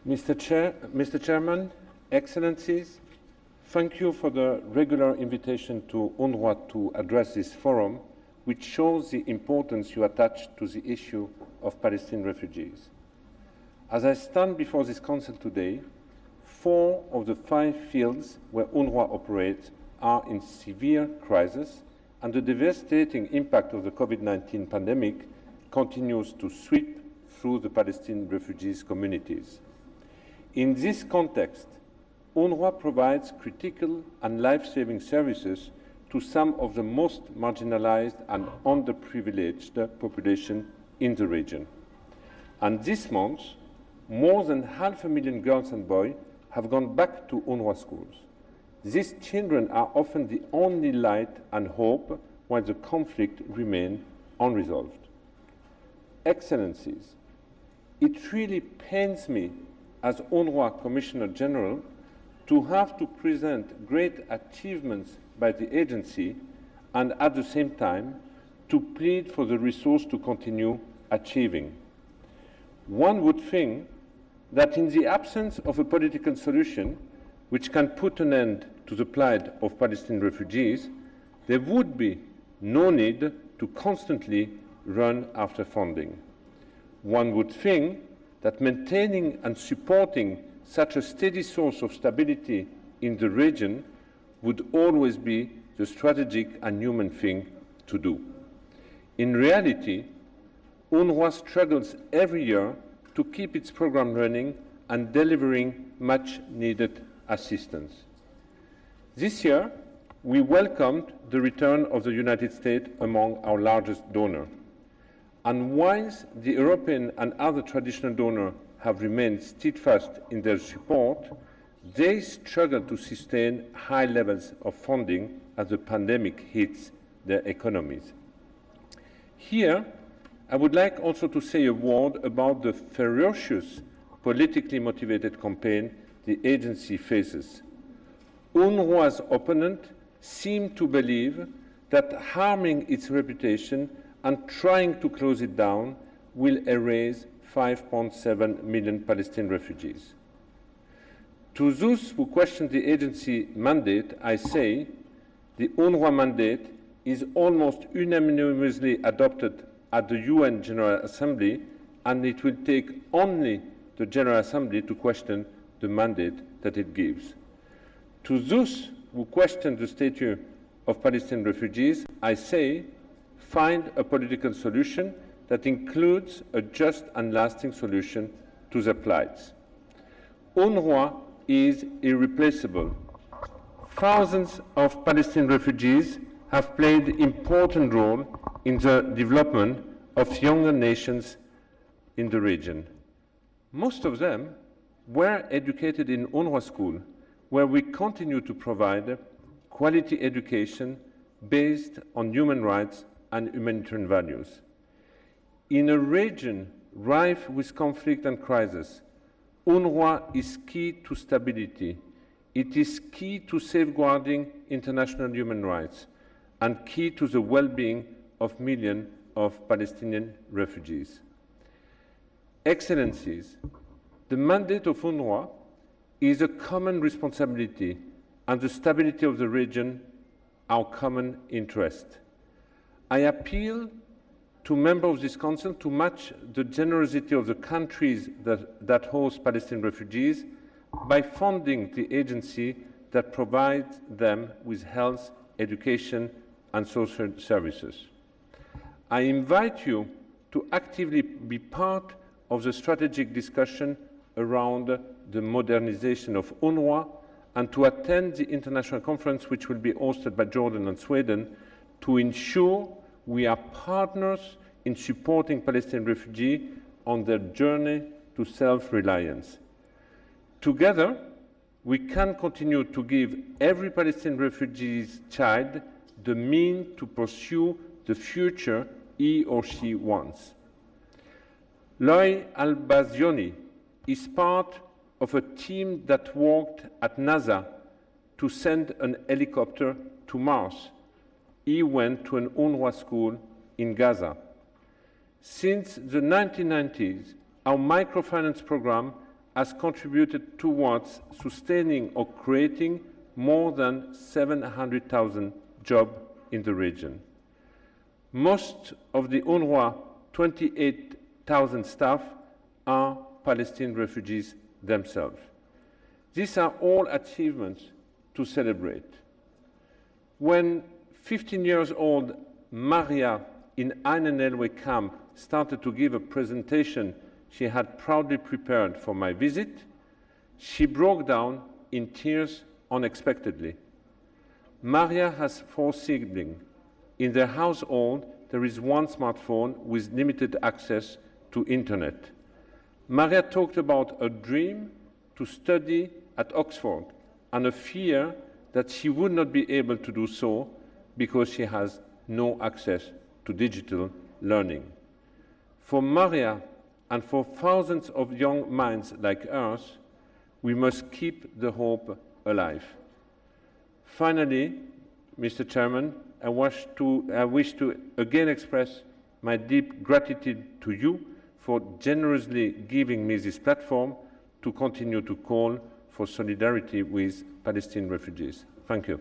Mr. Chairman, Excellencies, thank you for the regular invitation to UNRWA to address this forum, which shows the importance you attach to the issue of Palestinian refugees. As I stand before this Council today, 4 of the 5 fields where UNRWA operates are in severe crisis, and the devastating impact of the COVID-19 pandemic continues to sweep through the Palestinian refugees communities. In this context, UNRWA provides critical and life-saving services to some of the most marginalized and underprivileged population in the region. And this month, more than 500,000 girls and boys have gone back to UNRWA schools. These children are often the only light and hope while the conflict remains unresolved. Excellencies, it really pains me as UNRWA Commissioner General to have to present great achievements by the agency and at the same time to plead for the resource to continue achieving. One would think that in the absence of a political solution which can put an end to the plight of Palestinian refugees, there would be no need to constantly run after funding. One would think that maintaining and supporting such a steady source of stability in the region would always be the strategic and human thing to do. In reality, UNRWA struggles every year to keep its program running and delivering much-needed assistance. This year, we welcomed the return of the United States among our largest donors. And whilst the European and other traditional donors have remained steadfast in their support, they struggle to sustain high levels of funding as the pandemic hits their economies. Here, I would like also to say a word about the ferocious politically motivated campaign the agency faces. UNRWA's opponents seem to believe that harming its reputation and trying to close it down will erase 5.7 million Palestinian refugees. To those who question the agency mandate, I say the UNRWA mandate is almost unanimously adopted at the UN General Assembly, and it will take only the General Assembly to question the mandate that it gives. To those who question the status of Palestinian refugees, I say find a political solution that includes a just and lasting solution to their plights. UNRWA is irreplaceable. Thousands of Palestinian refugees have played an important role in the development of younger nations in the region. Most of them were educated in UNRWA school, where we continue to provide quality education based on human rights and humanitarian values. In a region rife with conflict and crisis, UNRWA is key to stability. It is key to safeguarding international human rights and key to the well-being of millions of Palestinian refugees. Excellencies, the mandate of UNRWA is a common responsibility, and the stability of the region our common interest. I appeal to members of this Council to match the generosity of the countries that host Palestinian refugees by funding the agency that provides them with health, education, and social services. I invite you to actively be part of the strategic discussion around the modernization of UNRWA and to attend the international conference which will be hosted by Jordan and Sweden to ensure we are partners in supporting Palestinian refugees on their journey to self-reliance. Together, we can continue to give every Palestinian refugee's child the means to pursue the future he or she wants. Loy Al-Bazioni is part of a team that worked at NASA to send an helicopter to Mars. He went to an UNRWA school in Gaza. Since the 1990s, our microfinance program has contributed towards sustaining or creating more than 700,000 jobs in the region. Most of the UNRWA 28,000 staff are Palestinian refugees themselves. These are all achievements to celebrate. When 15-year-old Maria in Einenelwe camp started to give a presentation she had proudly prepared for my visit, she broke down in tears unexpectedly. Maria has 4 siblings. In their household, there is 1 smartphone with limited access to internet. Maria talked about a dream to study at Oxford and a fear that she would not be able to do so because she has no access to digital learning. For Maria and for thousands of young minds like hers, we must keep the hope alive. Finally, Mr. Chairman, I wish to again express my deep gratitude to you for generously giving me this platform to continue to call for solidarity with Palestinian refugees. Thank you.